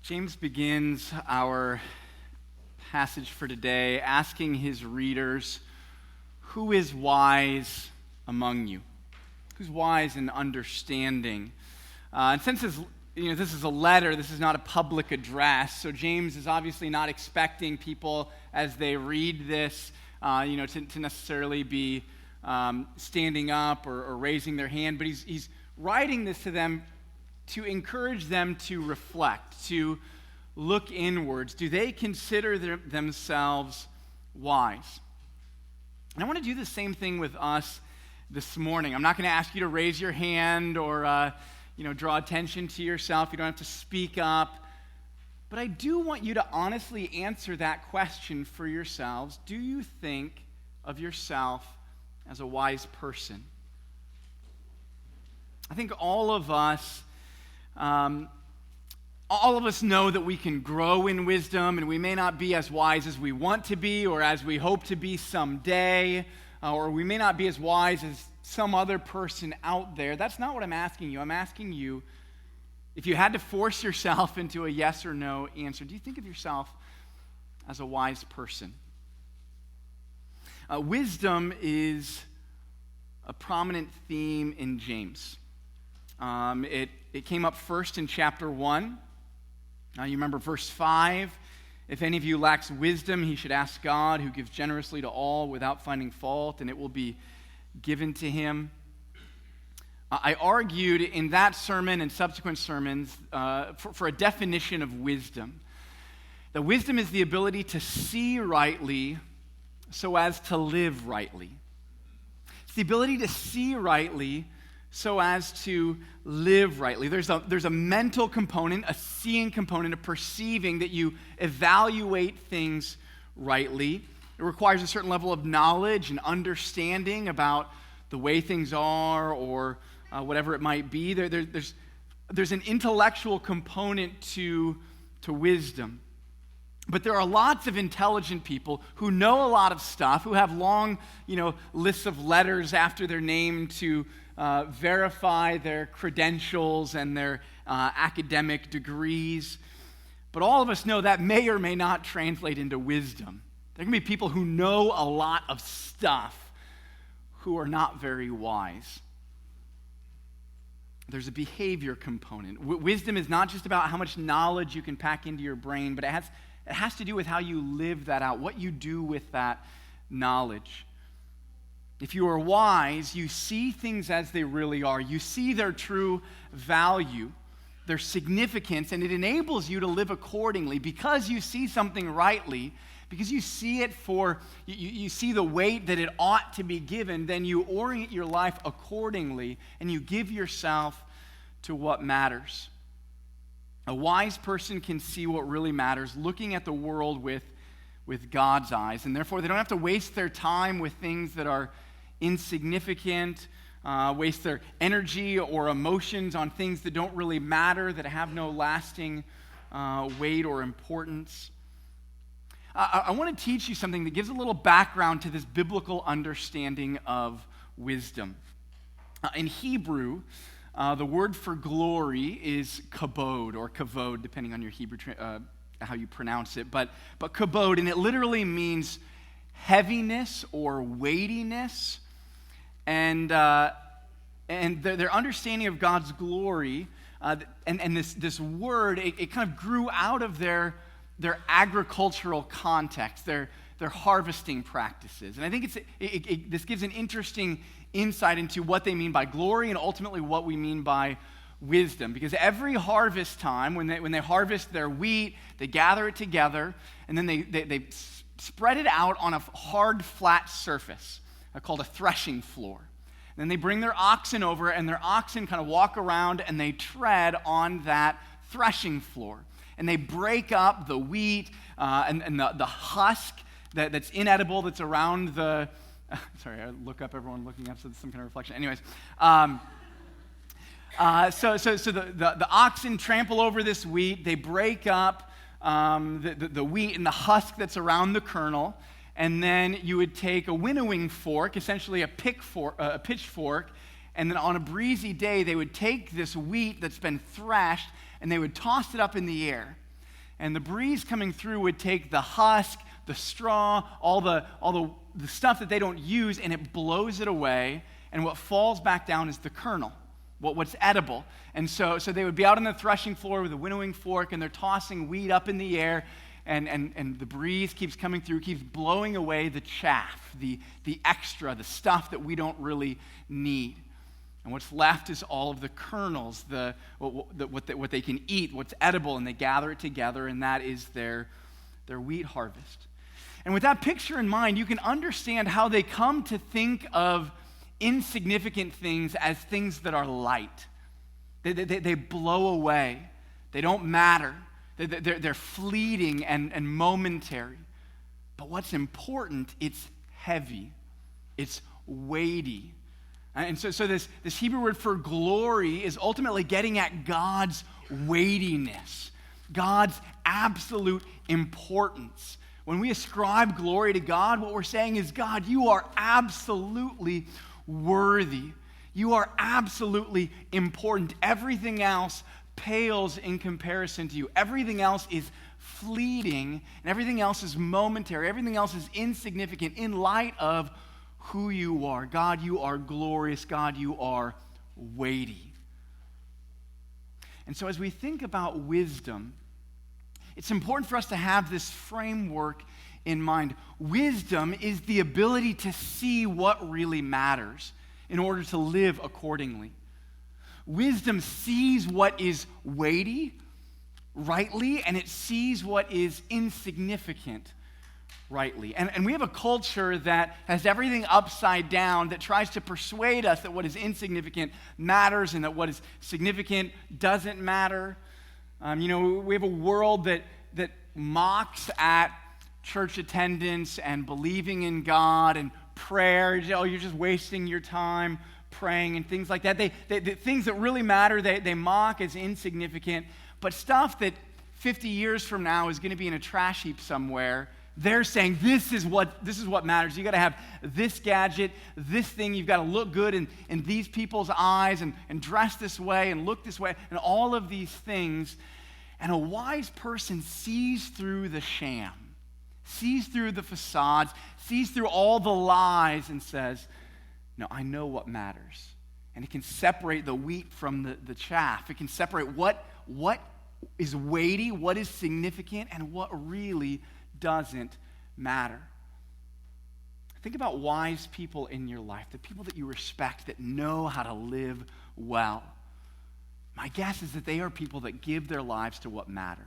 James begins our passage for today asking his readers, who is wise among you? Who's wise and understanding? And since this is a letter, this is not a public address, so James is obviously not expecting people as they read this to necessarily be standing up or raising their hand, but he's writing this to them to encourage them to reflect, to look inwards. Do they consider themselves wise? And I want to do the same thing with us this morning. I'm not going to ask you to raise your hand or draw attention to yourself. You don't have to speak up. But I do want you to honestly answer that question for yourselves. Do you think of yourself as a wise person? I think all of us know that we can grow in wisdom, and we may not be as wise as we want to be or as we hope to be someday, or we may not be as wise as some other person out there. That's not what I'm asking you. I'm asking you, if you had to force yourself into a yes or no answer, do you think of yourself as a wise person? Wisdom is a prominent theme in James. It came up first in chapter 1. You remember verse 5. If any of you lacks wisdom, he should ask God, who gives generously to all without finding fault, and it will be given to him. I argued in that sermon and subsequent sermons for a definition of wisdom. That wisdom is the ability to see rightly so as to live rightly. It's the ability to see rightly so as to live rightly. There's a mental component, a seeing component, a perceiving that you evaluate things rightly. It requires a certain level of knowledge and understanding about the way things are or whatever it might be. There's an intellectual component to wisdom. But there are lots of intelligent people who know a lot of stuff, who have long, lists of letters after their name to verify their credentials and their academic degrees. But all of us know that may or may not translate into wisdom. There can be people who know a lot of stuff who are not very wise. There's a behavior component. Wisdom is not just about how much knowledge you can pack into your brain, but it has to do with how you live that out, what you do with that knowledge. If you are wise, you see things as they really are. You see their true value, their significance, and it enables you to live accordingly because you see something rightly, because you see it you see the weight that it ought to be given, then you orient your life accordingly and you give yourself to what matters. A wise person can see what really matters, looking at the world with God's eyes, and therefore they don't have to waste their time with things that are insignificant, waste their energy or emotions on things that don't really matter, that have no lasting weight or importance. I want to teach you something that gives a little background to this biblical understanding of wisdom. In Hebrew, the word for glory is kabod or kavod, depending on your Hebrew how you pronounce it. But kabod, and it literally means heaviness or weightiness. And their understanding of God's glory, and this word, it kind of grew out of their agricultural context, their harvesting practices. And I think this gives an interesting insight into what they mean by glory and ultimately what we mean by wisdom. Because every harvest time, when they harvest their wheat, they gather it together, and then they spread it out on a hard, flat surface called a threshing floor. And then they bring their oxen over, and their oxen kind of walk around, and they tread on that threshing floor. And they break up the wheat and the husk that's inedible that's around the... sorry, I look up, everyone looking up, so there's some kind of reflection. Anyways, so the oxen trample over this wheat. They break up the wheat and the husk that's around the kernel. And then you would take a winnowing fork, essentially a pitchfork, and then on a breezy day, they would take this wheat that's been threshed, and they would toss it up in the air. And the breeze coming through would take the husk, the straw, all the stuff that they don't use, and it blows it away. And what falls back down is the kernel, what's edible. And so they would be out on the threshing floor with a winnowing fork, and they're tossing wheat up in the air, and the breeze keeps coming through, keeps blowing away the chaff, the extra, the stuff that we don't really need. And what's left is all of the kernels, what they can eat, what's edible, and they gather it together, and that is their wheat harvest. And with that picture in mind, you can understand how they come to think of insignificant things as things that are light. They blow away. They don't matter. They're fleeting and momentary. But what's important, it's heavy. It's weighty. And so this Hebrew word for glory is ultimately getting at God's weightiness, God's absolute importance. When we ascribe glory to God, what we're saying is, God, you are absolutely worthy. You are absolutely important. Everything else pales in comparison to you. Everything else is fleeting, and everything else is momentary. Everything else is insignificant in light of who you are. God, you are glorious. God, you are weighty. And so as we think about wisdom, it's important for us to have this framework in mind. Wisdom is the ability to see what really matters in order to live accordingly. Wisdom sees what is weighty rightly, and it sees what is insignificant rightly. And we have a culture that has everything upside down, that tries to persuade us that what is insignificant matters and that what is significant doesn't matter. We have a world that mocks at church attendance and believing in God and prayer. Oh, you're just wasting your time praying and things like that. The things that really matter, they mock as insignificant. But stuff that 50 years from now is going to be in a trash heap somewhere, they're saying this is what matters. You got to have this gadget, this thing. You've got to look good in these people's eyes and dress this way and look this way and all of these things. And a wise person sees through the sham, sees through the facades, sees through all the lies and says, no, I know what matters. And it can separate the wheat from the chaff. It can separate what is weighty, what is significant, and what really doesn't matter. Think about wise people in your life, the people that you respect, that know how to live well. My guess is that they are people that give their lives to what matter.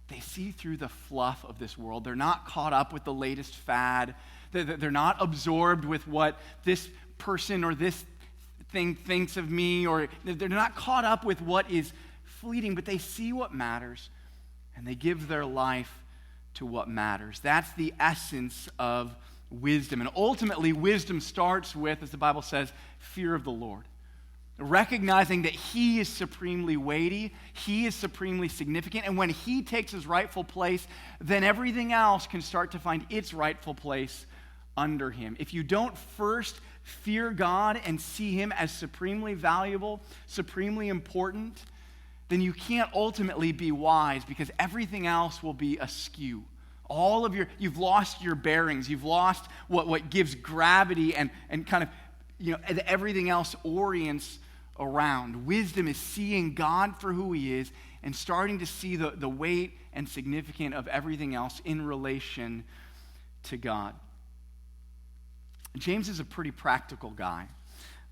They see through the fluff of this world. They're not caught up with the latest fad. They're not absorbed with what this person or this thing thinks of me, or they're not caught up with what is fleeting, but they see what matters, and they give their life to what matters. That's the essence of wisdom. And ultimately, wisdom starts with, as the Bible says, fear of the Lord. Recognizing that He is supremely weighty, He is supremely significant, and when He takes His rightful place, then everything else can start to find its rightful place under Him. If you don't first fear God and see Him as supremely valuable, supremely important, then you can't ultimately be wise, because everything else will be askew. You've lost your bearings. You've lost what gives gravity and kind of, everything else orients around. Wisdom is seeing God for who He is and starting to see the weight and significance of everything else in relation to God. James is a pretty practical guy.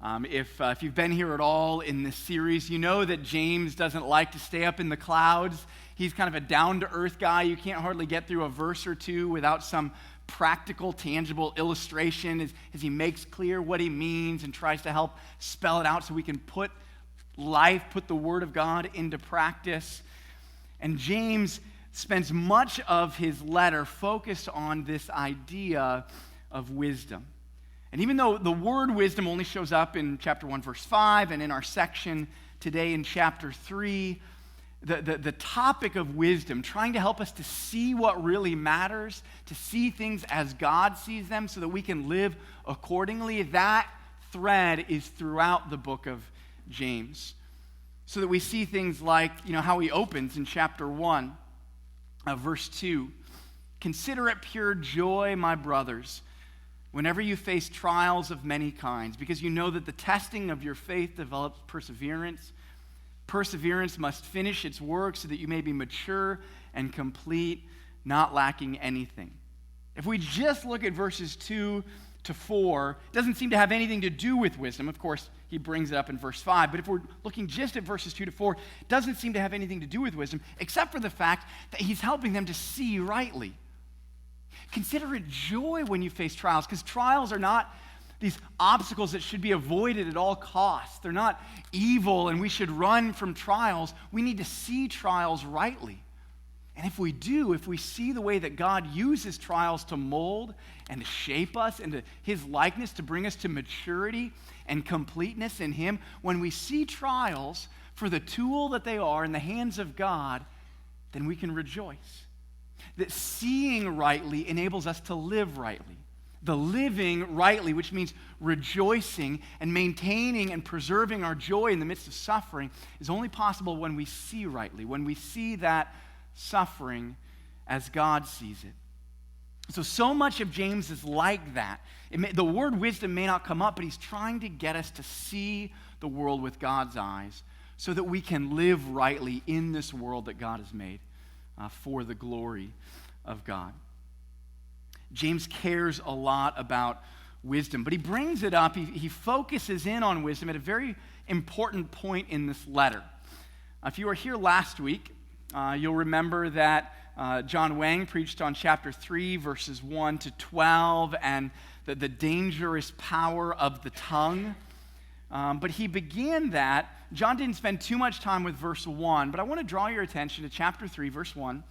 If you've been here at all in this series, you know that James doesn't like to stay up in the clouds. He's kind of a down-to-earth guy. You can't hardly get through a verse or two without some practical, tangible illustration as he makes clear what he means and tries to help spell it out so we can put the Word of God into practice. And James spends much of his letter focused on this idea of wisdom. And even though the word wisdom only shows up in chapter 1, verse 5, and in our section today in chapter 3, the topic of wisdom, trying to help us to see what really matters, to see things as God sees them so that we can live accordingly, that thread is throughout the book of James. So that we see things like, how he opens in chapter 1. Verse 2, consider it pure joy, my brothers, whenever you face trials of many kinds, because you know that the testing of your faith develops perseverance. Perseverance must finish its work so that you may be mature and complete, not lacking anything. If we just look at verses 2 to 4, it doesn't seem to have anything to do with wisdom. Of course, he brings it up in verse 5. But if we're looking just at verses 2 to 4, it doesn't seem to have anything to do with wisdom, except for the fact that he's helping them to see rightly. Consider it joy when you face trials, because trials are not these obstacles that should be avoided at all costs. They're not evil and we should run from trials. We need to see trials rightly. And if we do, if we see the way that God uses trials to mold and to shape us into his likeness, to bring us to maturity and completeness in him, when we see trials for the tool that they are in the hands of God, then we can rejoice. That seeing rightly enables us to live rightly. The living rightly, which means rejoicing and maintaining and preserving our joy in the midst of suffering, is only possible when we see rightly, when we see that suffering as God sees it. So much of James is like that. The word wisdom may not come up, but he's trying to get us to see the world with God's eyes so that we can live rightly in this world that God has made for the glory of God. James cares a lot about wisdom, but he brings it up, he focuses in on wisdom at a very important point in this letter. If you were here last week, you'll remember that John Wang preached on chapter 3, verses 1 to 12, and the dangerous power of the tongue. But he began that. John didn't spend too much time with verse 1, but I want to draw your attention to chapter 3, verse 1.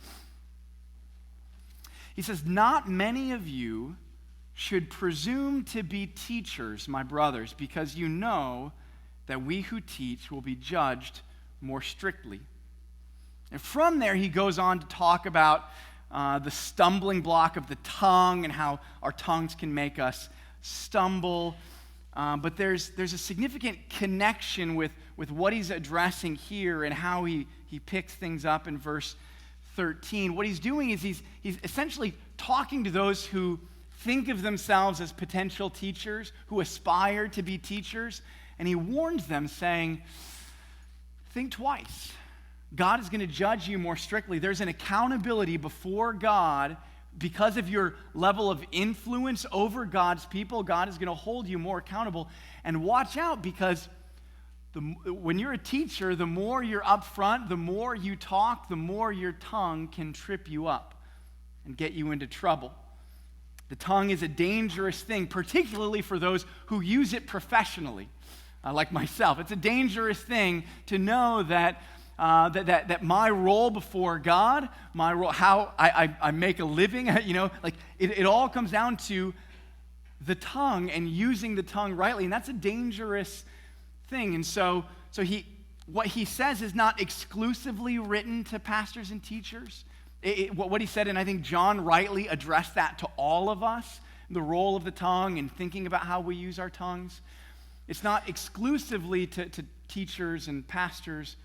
He says, not many of you should presume to be teachers, my brothers, because you know that we who teach will be judged more strictly. And from there, he goes on to talk about the stumbling block of the tongue and how our tongues can make us stumble. But there's a significant connection with what he's addressing here and how he picks things up in verse 13. What he's doing is he's essentially talking to those who think of themselves as potential teachers, who aspire to be teachers, and he warns them saying, think twice. God is going to judge you more strictly. There's an accountability before God because of your level of influence over God's people. God is going to hold you more accountable. And watch out, because when you're a teacher, the more you're up front, the more you talk, the more your tongue can trip you up and get you into trouble. The tongue is a dangerous thing, particularly for those who use it professionally, like myself. It's a dangerous thing to know that my role before God, my role, how I make a living, it all comes down to the tongue and using the tongue rightly, and that's a dangerous thing. And so what he says is not exclusively written to pastors and teachers. What he said, and I think John rightly addressed that to all of us, the role of the tongue and thinking about how we use our tongues. It's not exclusively to teachers and pastors,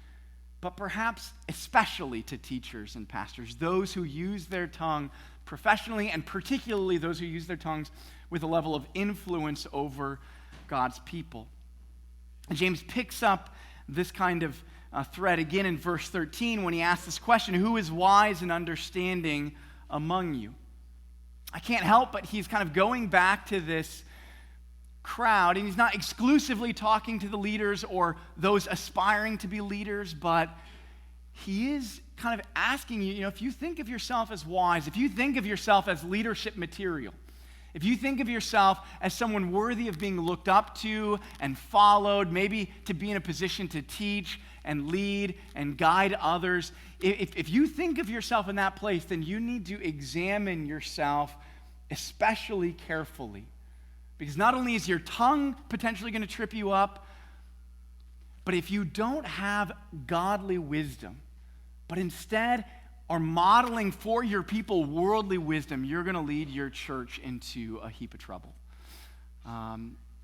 but perhaps especially to teachers and pastors, those who use their tongue professionally, and particularly those who use their tongues with a level of influence over God's people. And James picks up this kind of thread again in verse 13 when he asks this question, who is wise and understanding among you? I can't help but he's kind of going back to this crowd, and he's not exclusively talking to the leaders or those aspiring to be leaders, but he is kind of asking you, if you think of yourself as wise, if you think of yourself as leadership material, if you think of yourself as someone worthy of being looked up to and followed, maybe to be in a position to teach and lead and guide others, if you think of yourself in that place, then you need to examine yourself especially carefully. Because not only is your tongue potentially going to trip you up, but if you don't have godly wisdom, but instead are modeling for your people worldly wisdom, you're going to lead your church into a heap of trouble.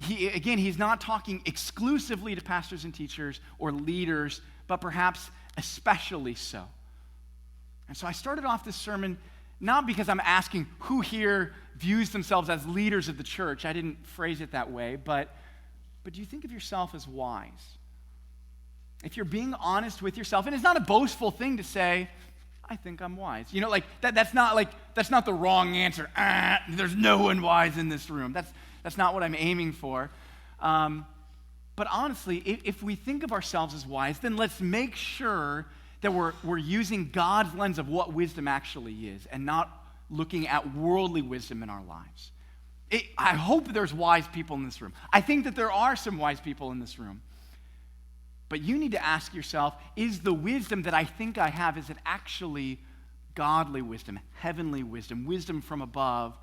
He's not talking exclusively to pastors and teachers or leaders, but perhaps especially so. And so I started off this sermon not because I'm asking who here views themselves as leaders of the church. I didn't phrase it that way, but do you think of yourself as wise? If you're being honest with yourself, and it's not a boastful thing to say, I think I'm wise. You know, like that's not the wrong answer. There's no one wise in this room. That's not what I'm aiming for. But honestly, if we think of ourselves as wise, then let's make sure that we're using God's lens of what wisdom actually is and not looking at worldly wisdom in our lives. I hope there's wise people in this room. I think that there are some wise people in this room. But you need to ask yourself, is the wisdom that I think I have, is it actually godly wisdom, heavenly wisdom, wisdom from above,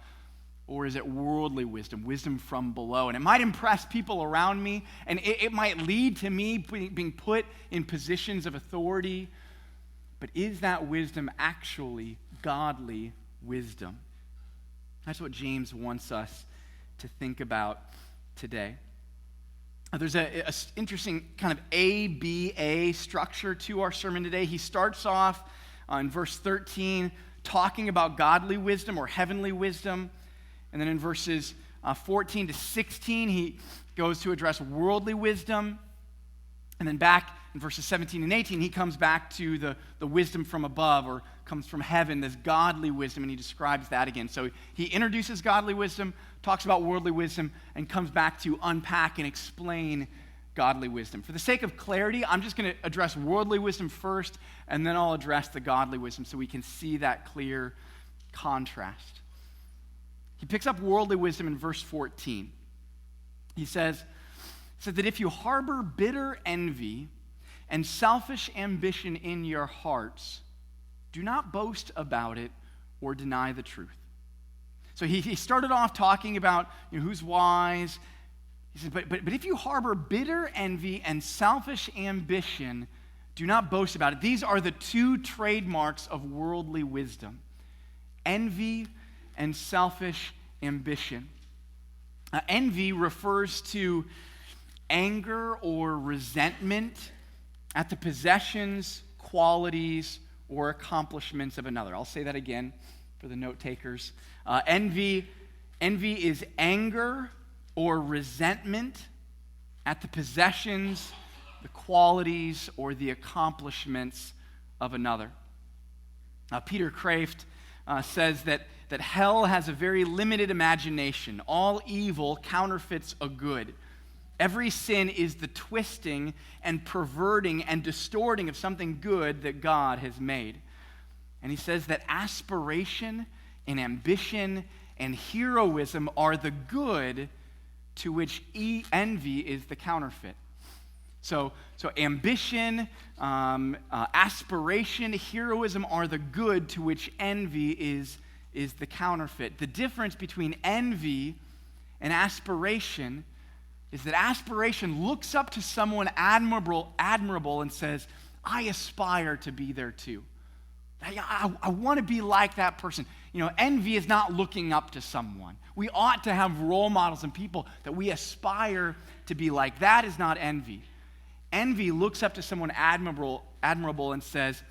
or is it worldly wisdom, wisdom from below? And it might impress people around me, and it might lead to me being put in positions of authority, but is that wisdom actually godly wisdom? That's what James wants us to think about today. There's an interesting kind of ABA structure to our sermon today. He starts off in verse 13 talking about godly wisdom or heavenly wisdom. And then in verses 14 to 16, he goes to address worldly wisdom. And then back in verses 17 and 18, he comes back to the wisdom from above, or comes from heaven, this godly wisdom, and he describes that again. So he introduces godly wisdom, talks about worldly wisdom, and comes back to unpack and explain godly wisdom. For the sake of clarity, I'm just going to address worldly wisdom first, and then I'll address the godly wisdom so we can see that clear contrast. He picks up worldly wisdom in verse 14. He says that if you harbor bitter envy and selfish ambition in your hearts, do not boast about it or deny the truth. So he started off talking about who's wise. He said, but if you harbor bitter envy and selfish ambition, do not boast about it. These are the two trademarks of worldly wisdom: envy and selfish ambition. Envy refers to anger or resentment at the possessions, qualities, or accomplishments of another. I'll say that again for the note takers. Envy is anger or resentment at the possessions, the qualities, or the accomplishments of another. Peter Kraft says that hell has a very limited imagination. All evil counterfeits a good. Every sin is the twisting and perverting and distorting of something good that God has made. And he says that aspiration and ambition and heroism are the good to which envy is the counterfeit. So ambition, aspiration, heroism are the good to which envy is the counterfeit. The difference between envy and aspiration is that aspiration looks up to someone admirable and says, I aspire to be there too. I want to be like that person. Envy is not looking up to someone. We ought to have role models and people that we aspire to be like. That is not envy. Envy looks up to someone admirable and says,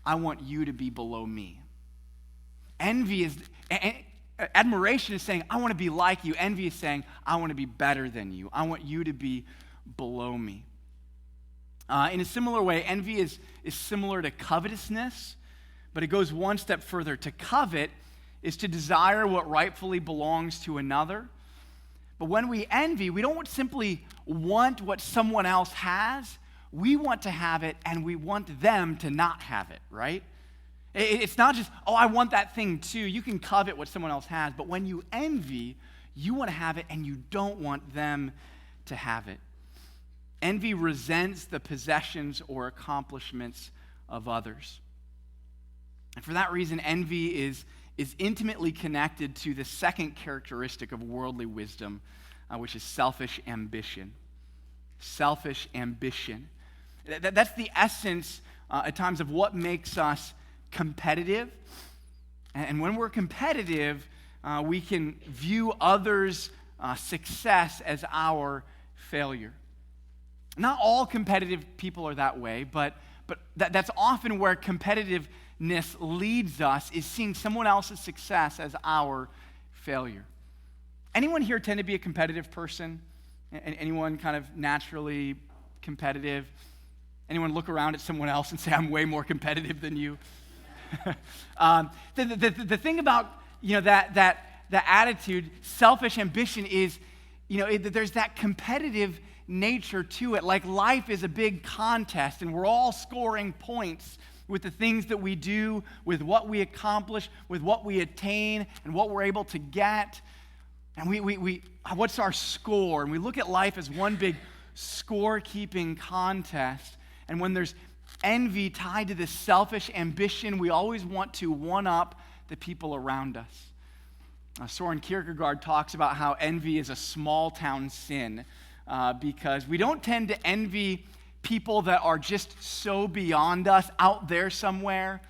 I want you to be below me. Admiration is saying, I want to be like you. Envy is saying, I want to be better than you. I want you to be below me. In a similar way, envy is similar to covetousness, but it goes one step further. To covet is to desire what rightfully belongs to another. But when we envy, we don't simply want what someone else has. We want to have it, and we want them to not have it, right? It's not just, I want that thing too. You can covet what someone else has, but when you envy, you want to have it, and you don't want them to have it. Envy resents the possessions or accomplishments of others. And for that reason, envy is intimately connected to the second characteristic of worldly wisdom, which is selfish ambition. Selfish ambition. That's the essence at times of what makes us competitive. And when we're competitive, we can view others' success as our failure. Not all competitive people are that way, but that's often where competitiveness leads us, is seeing someone else's success as our failure. Anyone here tend to be a competitive person? Anyone kind of naturally competitive? Anyone look around at someone else and say, I'm way more competitive than you? The thing about that attitude, selfish ambition, is there's that competitive nature to it. Like life is a big contest, and we're all scoring points with the things that we do, with what we accomplish, with what we attain, and what we're able to get. And we what's our score? And we look at life as one big score-keeping contest. And when there's envy tied to this selfish ambition, we always want to one-up the people around us. Soren Kierkegaard talks about how envy is a small-town sin because we don't tend to envy people that are just so beyond us, out there somewhere.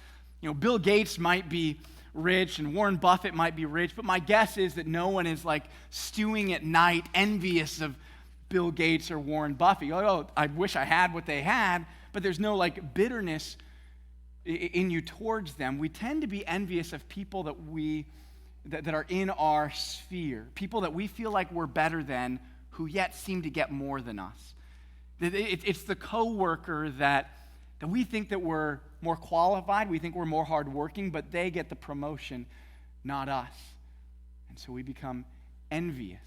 Bill Gates might be rich and Warren Buffett might be rich, but my guess is that no one is like stewing at night envious of Bill Gates or Warren Buffett. Oh, I wish I had what they had, but there's no like bitterness in you towards them. We tend to be envious of people that are in our sphere, people that we feel like we're better than, who yet seem to get more than us. It's the coworker that we think that we're more qualified, we think we're more hardworking, but they get the promotion, not us. And so we become envious.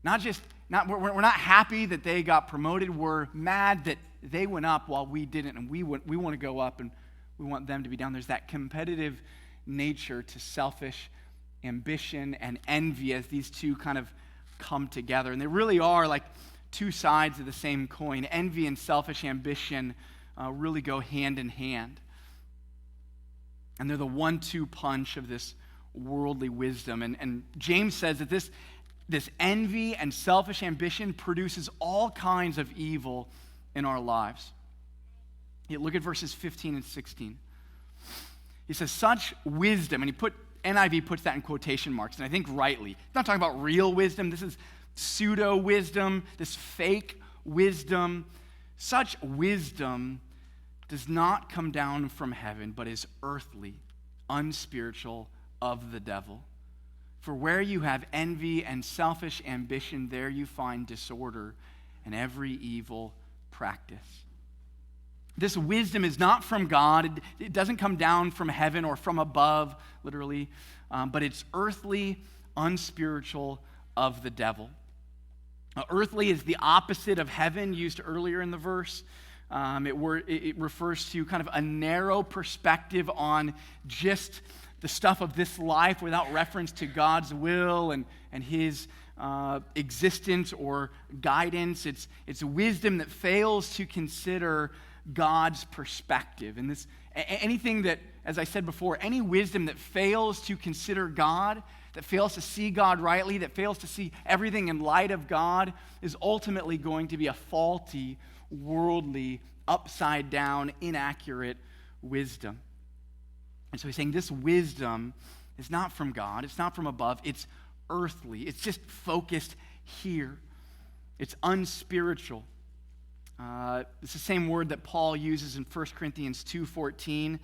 We're not happy that they got promoted. We're mad that they went up while we didn't, and we want to go up, and we want them to be down. There's that competitive nature to selfish ambition and envy as these two kind of come together. And they really are like two sides of the same coin. Envy and selfish ambition really go hand in hand. And they're the 1-2 punch of this worldly wisdom. And James says that this envy and selfish ambition produces all kinds of evil in our lives. Look at verses 15 and 16. He says, such wisdom, and NIV puts that in quotation marks, and I think rightly. He's not talking about real wisdom. This is pseudo-wisdom, this fake wisdom. Such wisdom does not come down from heaven, but is earthly, unspiritual, of the devil. For where you have envy and selfish ambition, there you find disorder and every evil practice. This wisdom is not from God. It doesn't come down from heaven or from above, literally, but it's earthly, unspiritual, of the devil. Earthly is the opposite of heaven, used earlier in the verse. It refers to kind of a narrow perspective on just the stuff of this life without reference to God's will and His existence or guidance. It's wisdom that fails to consider God's perspective. And anything that, as I said before, any wisdom that fails to consider God, that fails to see God rightly, that fails to see everything in light of God, is ultimately going to be a faulty, worldly, upside down, inaccurate wisdom. And so he's saying this wisdom is not from God, it's not from above, it's earthly, it's just focused here. It's unspiritual. It's the same word that Paul uses in 1 Corinthians 2:14,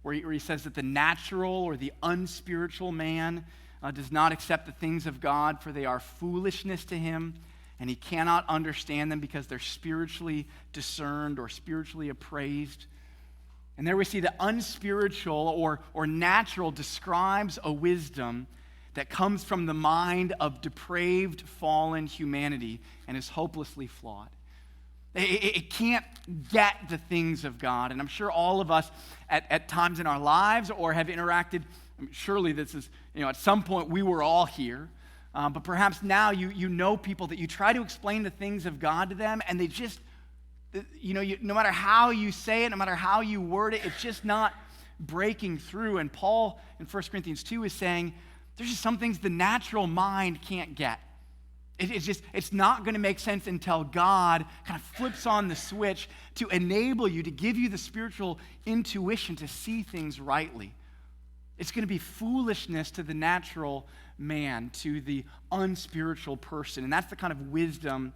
where he says that the natural or the unspiritual man does not accept the things of God, for they are foolishness to him, and he cannot understand them because they're spiritually discerned or spiritually appraised. And there we see that unspiritual or natural describes a wisdom that comes from the mind of depraved, fallen humanity and is hopelessly flawed. It can't get the things of God. And I'm sure all of us at times in our lives or have interacted, surely this is, at some point we were all here. But perhaps now you know people that you try to explain the things of God to them, and they just, no matter how you say it, no matter how you word it, it's just not breaking through. And Paul in 1 Corinthians 2 is saying, there's just some things the natural mind can't get. It's not going to make sense until God kind of flips on the switch to enable you, to give you the spiritual intuition to see things rightly. It's going to be foolishness to the natural man, to the unspiritual person. And that's the kind of wisdom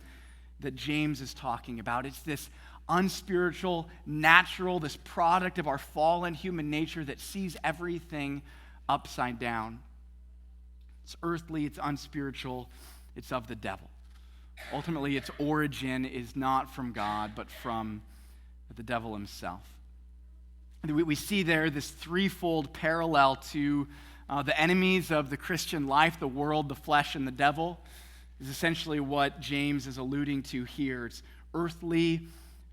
that James is talking about. It's this unspiritual, natural, this product of our fallen human nature that sees everything upside down. It's earthly, it's unspiritual, it's of the devil. Ultimately, its origin is not from God, but from the devil himself. We see there this threefold parallel to the enemies of the Christian life, the world, the flesh, and the devil, is essentially what James is alluding to here. It's earthly,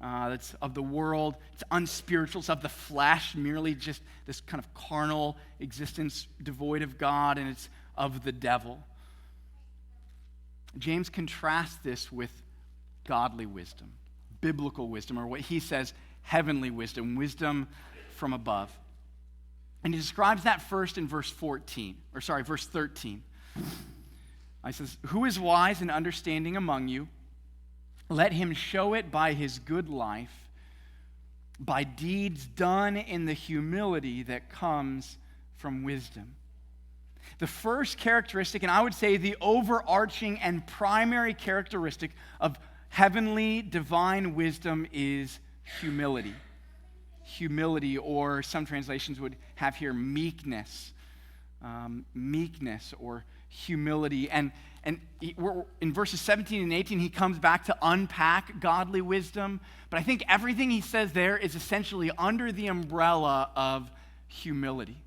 it's of the world, it's unspiritual, it's of the flesh, merely just this kind of carnal existence devoid of God, and it's of the devil. James contrasts this with godly wisdom, biblical wisdom, or what he says, heavenly wisdom, wisdom from above. And he describes that first in verse 13. He says, "Who is wise and understanding among you? Let him show it by his good life, by deeds done in the humility that comes from wisdom." The first characteristic, and I would say the overarching and primary characteristic of heavenly divine wisdom, is humility. Humility, or some translations would have here meekness. Meekness or humility. And in verses 17 and 18, he comes back to unpack godly wisdom. But I think everything he says there is essentially under the umbrella of humility.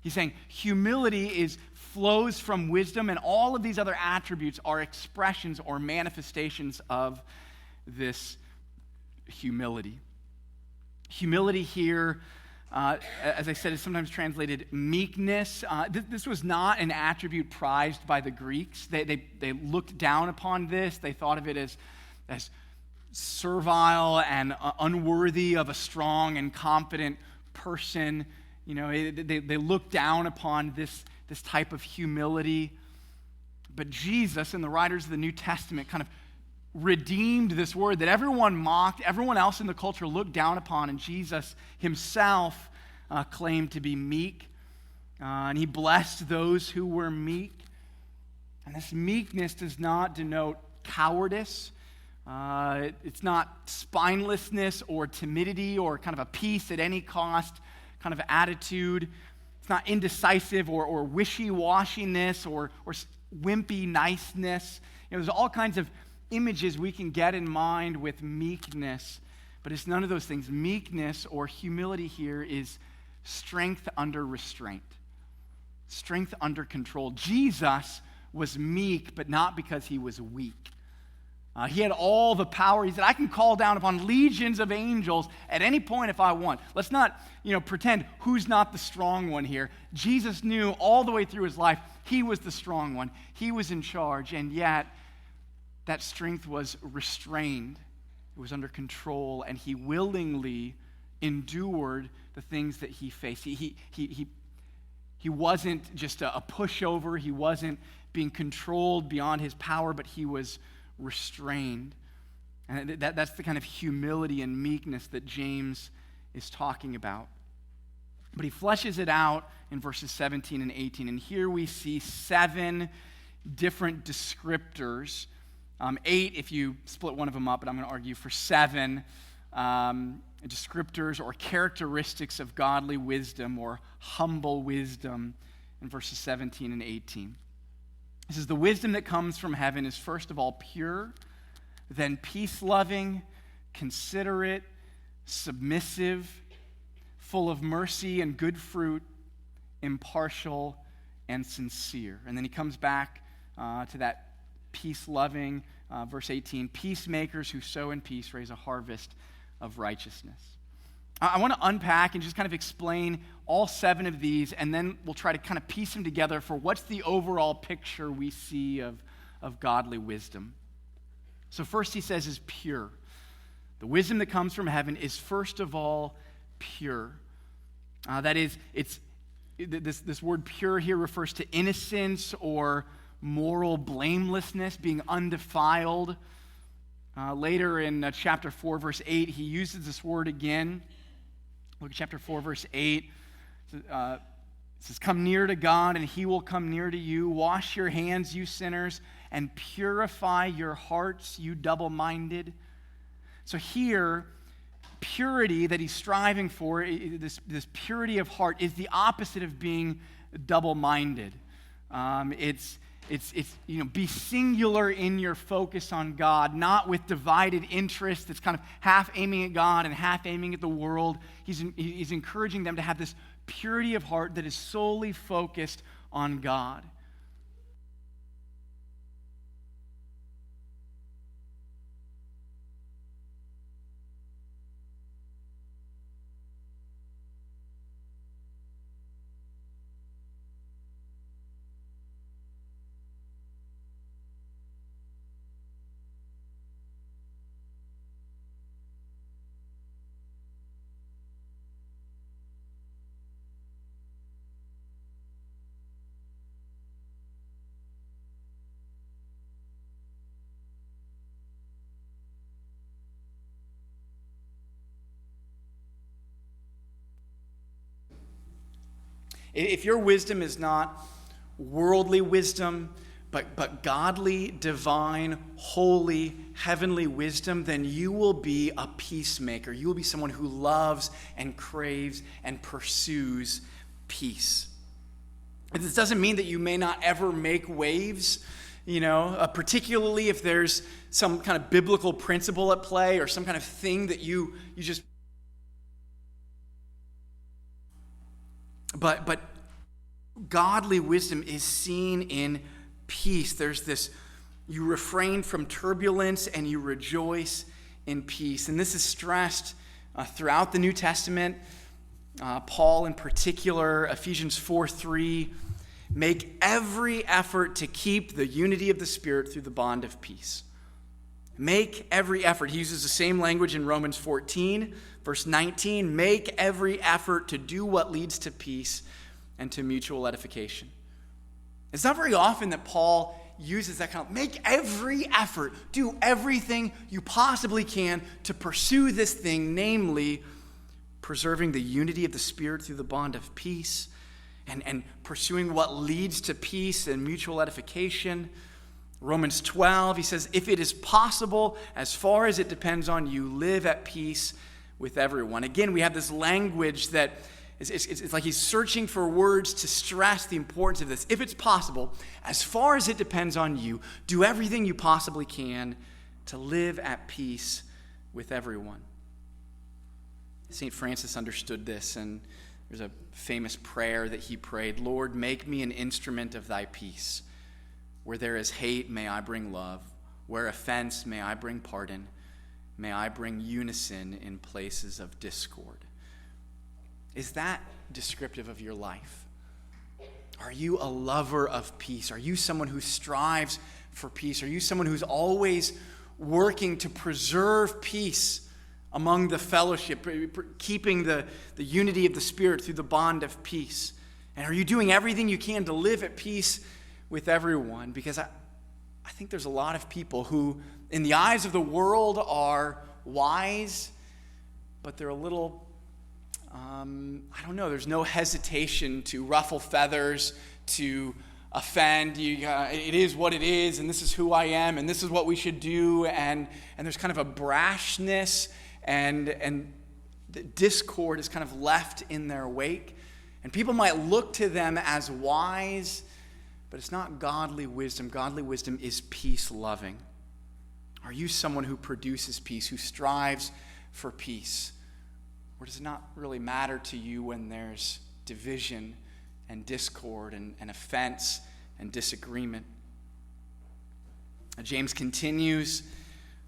He's saying humility flows from wisdom, and all of these other attributes are expressions or manifestations of this humility. Humility here, as I said, is sometimes translated meekness. This was not an attribute prized by the Greeks. They looked down upon this. They thought of it as servile and unworthy of a strong and confident person. They looked down upon this type of humility. But Jesus and the writers of the New Testament kind of redeemed this word that everyone mocked, everyone else in the culture looked down upon, and Jesus himself claimed to be meek. And he blessed those who were meek. And this meekness does not denote cowardice. It's not spinelessness or timidity or kind of a peace at any cost kind of attitude. It's not indecisive or wishy-washiness or wimpy niceness. There's all kinds of images we can get in mind with meekness, but it's none of those things. Meekness or humility here is strength under restraint, strength under control. Jesus was meek, but not because he was weak. He had all the power. He said, I can call down upon legions of angels at any point if I want. Let's not, pretend who's not the strong one here. Jesus knew all the way through his life he was the strong one. He was in charge, and yet that strength was restrained. It was under control, and he willingly endured the things that he faced. He wasn't just a pushover. He wasn't being controlled beyond his power, but he was restrained. And that's the kind of humility and meekness that James is talking about. But he fleshes it out in verses 17 and 18. And here we see 7 different descriptors. 8 if you split one of them up, but I'm going to argue for 7 descriptors or characteristics of godly wisdom or humble wisdom in verses 17 and 18. It says, the wisdom that comes from heaven is first of all pure, then peace-loving, considerate, submissive, full of mercy and good fruit, impartial and sincere. And then he comes back to that peace-loving, verse 18, peacemakers who sow in peace raise a harvest of righteousness. I want to unpack and just kind of explain all 7 of these, and then we'll try to kind of piece them together for what's the overall picture we see of godly wisdom. So first he says is pure. The wisdom that comes from heaven is first of all pure. That is, this word pure here refers to innocence or moral blamelessness, being undefiled. Later in chapter 4, verse 8, he uses this word again. Look at chapter 4, verse 8. It It says, come near to God, and he will come near to you. Wash your hands, you sinners, and purify your hearts, you double-minded. So here, purity that he's striving for, this purity of heart, is the opposite of being double-minded. It's be singular in your focus on God, not with divided interest that's kind of half aiming at God and half aiming at the world. He's encouraging them to have this purity of heart that is solely focused on God. If your wisdom is not worldly wisdom, but godly, divine, holy, heavenly wisdom, then you will be a peacemaker. You will be someone who loves and craves and pursues peace. This doesn't mean that you may not ever make waves, particularly if there's some kind of biblical principle at play or some kind of thing that you just... But godly wisdom is seen in peace. There's this, you refrain from turbulence and you rejoice in peace. And this is stressed throughout the New Testament. Paul in particular, Ephesians 4:3, make every effort to keep the unity of the Spirit through the bond of peace. Make every effort. He uses the same language in Romans 14, verse 19. Make every effort to do what leads to peace and to mutual edification. It's not very often that Paul uses that kind of, make every effort, do everything you possibly can to pursue this thing, namely preserving the unity of the Spirit through the bond of peace and pursuing what leads to peace and mutual edification. Romans 12, he says, if it is possible, as far as it depends on you, live at peace with everyone. Again, we have this language that it's like he's searching for words to stress the importance of this. If it's possible, as far as it depends on you, do everything you possibly can to live at peace with everyone. St. Francis understood this, and there's a famous prayer that he prayed, Lord, make me an instrument of thy peace. Where there is hate, may I bring love. Where offense, may I bring pardon. May I bring unison in places of discord. Is that descriptive of your life? Are you a lover of peace? Are you someone who strives for peace? Are you someone who's always working to preserve peace among the fellowship, keeping the unity of the Spirit through the bond of peace? And are you doing everything you can to live at peace with everyone? Because I think there's a lot of people who, in the eyes of the world, are wise, but they're a little, there's no hesitation to ruffle feathers, to offend. It is what it is, and this is who I am, and this is what we should do, and there's kind of a brashness, and the discord is kind of left in their wake. And people might look to them as wise, but it's not godly wisdom. Godly wisdom is peace-loving. Are you someone who produces peace, who strives for peace? Or does it not really matter to you when there's division and discord and offense and disagreement? James continues.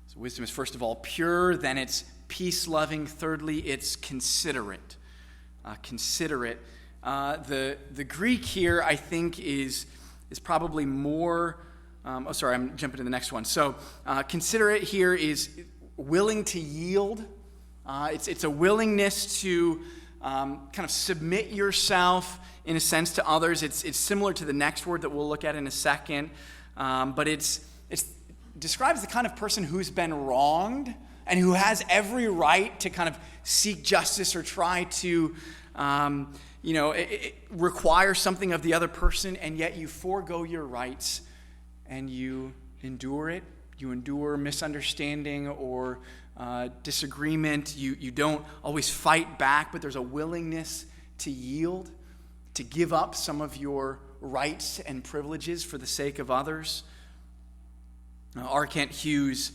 So wisdom is first of all pure, then it's peace-loving. Thirdly, it's considerate. Considerate. The Greek here, I think, is probably more... I'm jumping to the next one. So considerate here is willing to yield. It's a willingness to kind of submit yourself, in a sense, to others. It's similar to the next word that we'll look at in a second. But it describes the kind of person who's been wronged and who has every right to kind of seek justice or try to it requires something of the other person, and yet you forego your rights and you endure it. You endure misunderstanding or disagreement. You don't always fight back, but there's a willingness to yield, to give up some of your rights and privileges for the sake of others. R. Kent Hughes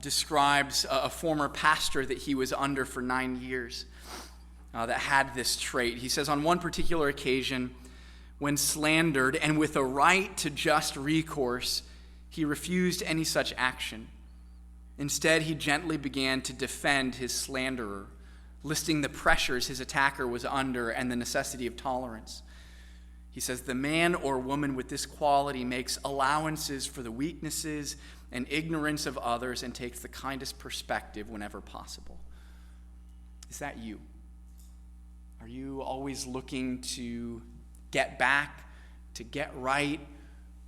describes a former pastor that he was under for 9 years that had this trait. He says, on one particular occasion, when slandered and with a right to just recourse, he refused any such action. Instead, he gently began to defend his slanderer, listing the pressures his attacker was under and the necessity of tolerance. He says, the man or woman with this quality makes allowances for the weaknesses and ignorance of others and takes the kindest perspective whenever possible. Is that you? Are you always looking to get back, to get right?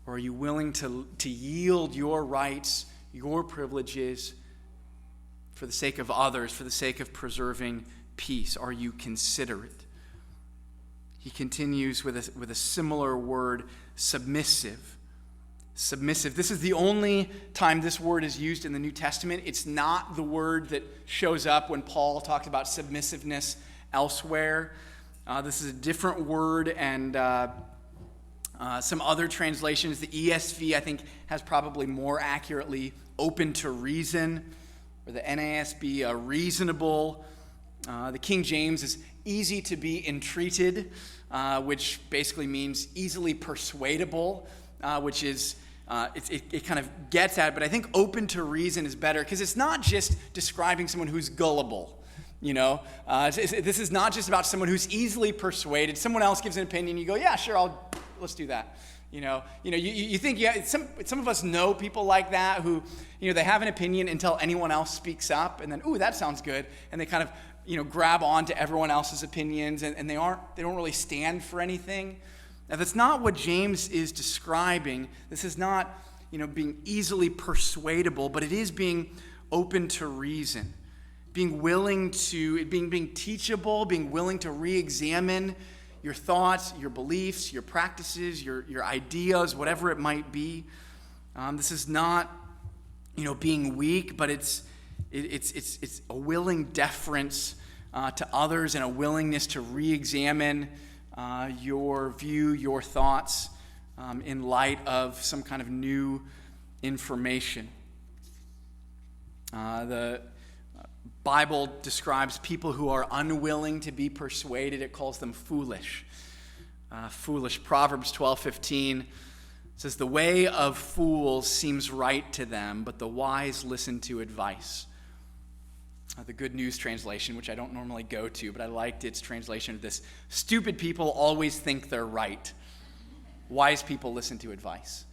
Or are you willing to yield your rights, your privileges for the sake of others, for the sake of preserving peace? Are you considerate? He continues with a similar word, submissive. Submissive. This is the only time this word is used in the New Testament. It's not the word that shows up when Paul talks about submissiveness elsewhere. This is a different word, and some other translations, the ESV, I think, has probably more accurately open to reason, or the NASB, reasonable. The King James is easy to be entreated, which basically means easily persuadable, which is, it kind of gets at it, but I think open to reason is better, because it's not just describing someone who's gullible. This is not just about someone who's easily persuaded. Someone else gives an opinion, you go, yeah, sure, let's do that. You think, yeah, some of us know people like that who, they have an opinion until anyone else speaks up, and then, ooh, that sounds good, and they kind of, grab on to everyone else's opinions, and they don't really stand for anything. Now, that's not what James is describing. This is not, being easily persuadable, but it is being open to reason. Being willing to, being teachable, being willing to re-examine your thoughts, your beliefs, your practices, your ideas, whatever it might be. This is not, being weak, but it's a willing deference to others and a willingness to re-examine your view, your thoughts in light of some kind of new information. The Bible describes people who are unwilling to be persuaded. It calls them foolish. Foolish. Proverbs 12:15 says, the way of fools seems right to them, but the wise listen to advice. The Good News translation, which I don't normally go to, but I liked its translation of this. Stupid people always think they're right. Wise people listen to advice.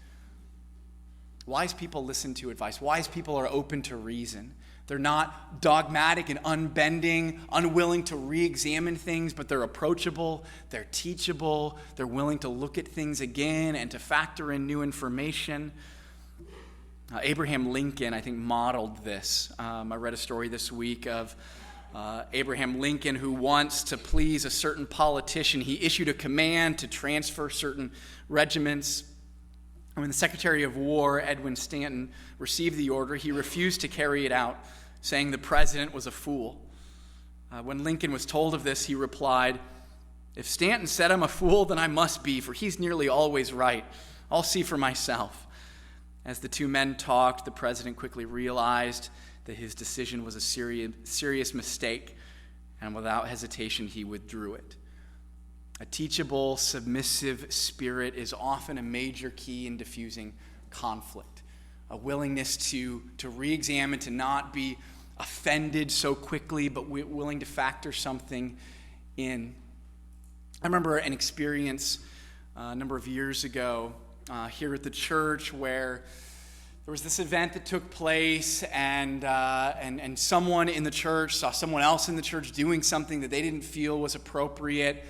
Wise people listen to advice. Wise people are open to reason. They're not dogmatic and unbending, unwilling to re-examine things, but they're approachable, they're teachable, they're willing to look at things again and to factor in new information. Abraham Lincoln, I think, modeled this. I read a story this week of Abraham Lincoln, who wants to please a certain politician. He issued a command to transfer certain regiments. And when the Secretary of War, Edwin Stanton, received the order, he refused to carry it out, saying the president was a fool. When Lincoln was told of this, he replied, if Stanton said I'm a fool, then I must be, for he's nearly always right. I'll see for myself. As the two men talked, the president quickly realized that his decision was a serious mistake, and without hesitation, he withdrew it. A teachable, submissive spirit is often a major key in diffusing conflict. A willingness to re-examine, to not be offended so quickly, but willing to factor something in. I remember an experience a number of years ago here at the church where there was this event that took place, and someone in the church saw someone else in the church doing something that they didn't feel was appropriate.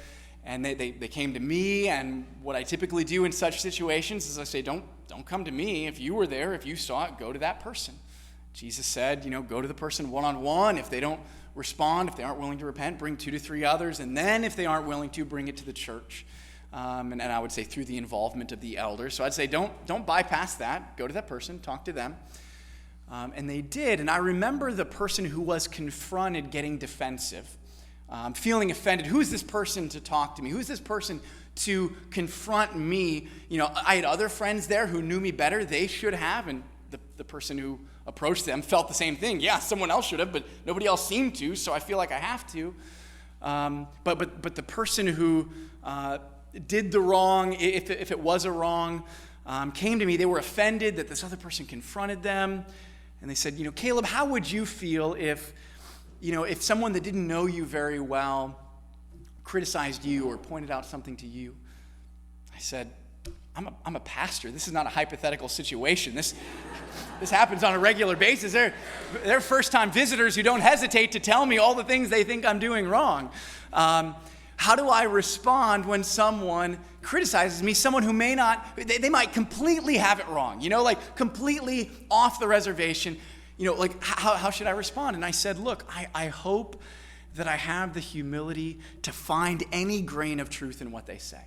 And they came to me, and what I typically do in such situations is I say, don't come to me. If you were there, if you saw it, go to that person. Jesus said, go to the person one-on-one. If they don't respond. If they aren't willing to repent, bring 2 to 3 others. And then if they aren't willing to, bring it to the church. And I would say through the involvement of the elders. So I'd say don't bypass that. Go to that person, talk to them. And they did. And I remember the person who was confronted getting defensive, feeling offended. Who is this person to talk to me? Who is this person to confront me? I had other friends there who knew me better. They should have. And the person who approached them felt the same thing. Yeah, someone else should have, but nobody else seemed to, so I feel like I have to. But the person who did the wrong, if it was a wrong, came to me. They were offended that this other person confronted them. And they said, Caleb, how would you feel if someone that didn't know you very well criticized you or pointed out something to you? I said, I'm a pastor. This is not a hypothetical situation. This happens on a regular basis. They're first-time visitors who don't hesitate to tell me all the things they think I'm doing wrong. How do I respond when someone criticizes me, someone who they might completely have it wrong, completely off the reservation, how should I respond? And I said, look, I hope that I have the humility to find any grain of truth in what they say.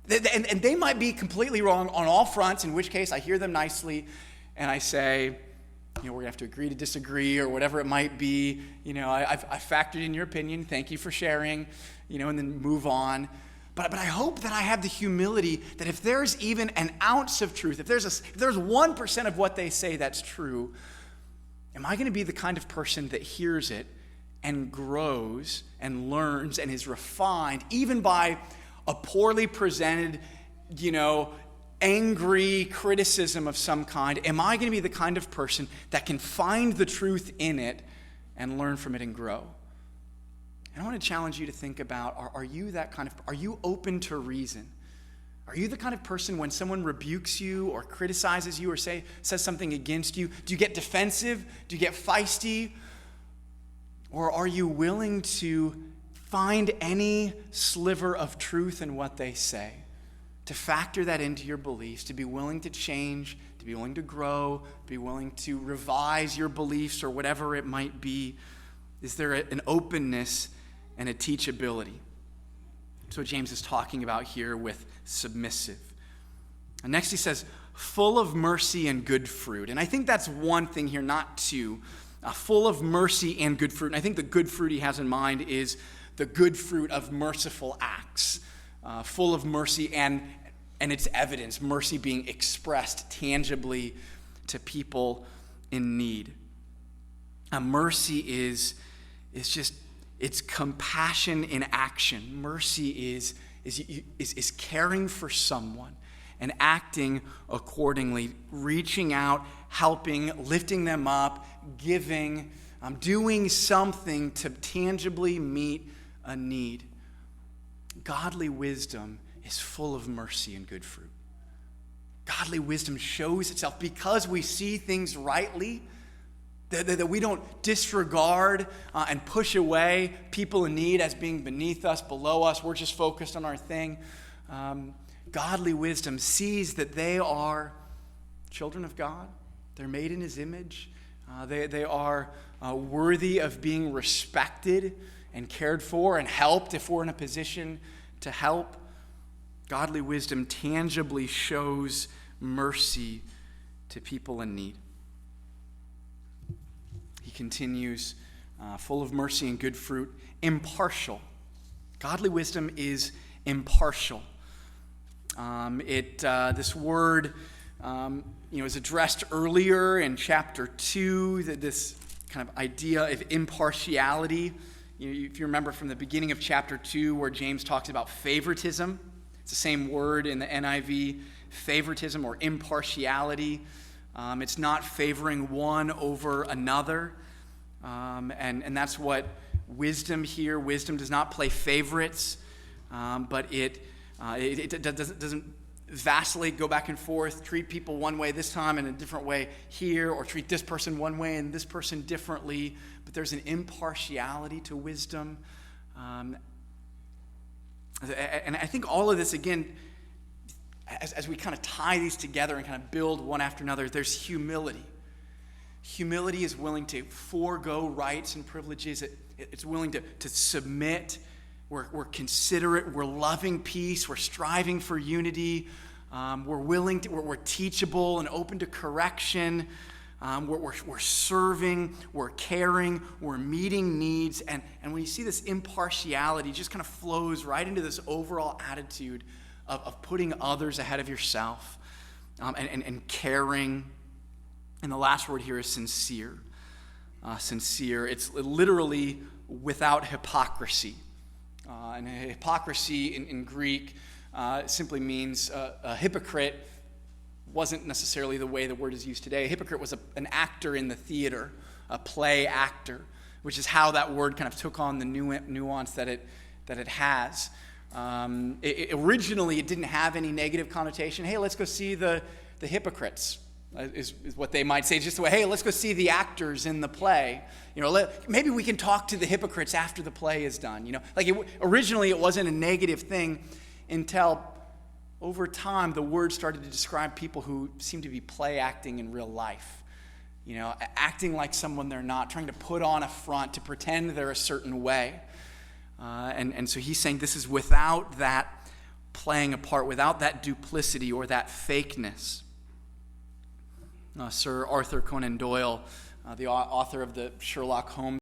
And they might be completely wrong on all fronts, in which case I hear them nicely, and I say, we're going to have to agree to disagree or whatever it might be. I've factored in your opinion. Thank you for sharing, and then move on. But I hope that I have the humility that if there's even an ounce of truth, if there's 1% of what they say that's true, am I going to be the kind of person that hears it and grows and learns and is refined even by a poorly presented, angry criticism of some kind? Am I going to be the kind of person that can find the truth in it and learn from it and grow? And I want to challenge you to think about, are you that kind of, are you open to reason? Are you the kind of person when someone rebukes you or criticizes you or says something against you, do you get defensive? Do you get feisty? Or are you willing to find any sliver of truth in what they say, to factor that into your beliefs, to be willing to change, to be willing to grow, be willing to revise your beliefs or whatever it might be? Is there an openness and a teachability? That's what James is talking about here with submissive. And next he says, full of mercy and good fruit. And I think that's one thing here, not two. Full of mercy and good fruit. And I think the good fruit he has in mind is the good fruit of merciful acts. Full of mercy and its evidence, mercy being expressed tangibly to people in need. Mercy is just, it's compassion in action. Mercy is caring for someone and acting accordingly, reaching out, helping, lifting them up, giving, doing something to tangibly meet a need. Godly wisdom is full of mercy and good fruit. Godly wisdom shows itself because we see things rightly, that we don't disregard and push away people in need as being beneath us, below us. We're just focused on our thing. Godly wisdom sees that they are children of God. They're made in his image. They are worthy of being respected and cared for and helped if we're in a position to help. Godly wisdom tangibly shows mercy to people in need. He continues, full of mercy and good fruit, impartial. Godly wisdom is impartial. This word is addressed earlier in chapter 2, this kind of idea of impartiality. If you remember from the beginning of chapter 2 where James talks about favoritism, it's the same word in the NIV, favoritism or impartiality. It's not favoring one over another. And that's what wisdom here, wisdom does not play favorites, but it doesn't vacillate, go back and forth, treat people one way this time and a different way here, or treat this person one way and this person differently. But there's an impartiality to wisdom. And I think all of this, again, as we kind of tie these together and kind of build one after another, there's humility. Humility is willing to forego rights and privileges. It's willing to submit. We're considerate. We're loving peace. We're striving for unity. We're teachable and open to correction. We're serving. We're caring. We're meeting needs. And when you see this impartiality, it just kind of flows right into this overall attitude of putting others ahead of yourself and caring. And the last word here is sincere. Sincere. It's literally without hypocrisy. And hypocrisy in Greek simply means a hypocrite wasn't necessarily the way the word is used today. A hypocrite was an actor in the theater, a play actor, which is how that word kind of took on the nuance that it has. Originally, it didn't have any negative connotation. Hey, let's go see the hypocrites. Is what they might say, just the way, hey, let's go see the actors in the play. Maybe we can talk to the hypocrites after the play is done. Originally it wasn't a negative thing until over time the word started to describe people who seem to be play acting in real life. Acting like someone they're not, trying to put on a front, to pretend they're a certain way. And so he's saying this is without that playing a part, without that duplicity or that fakeness. Sir Arthur Conan Doyle, the author of the Sherlock Holmes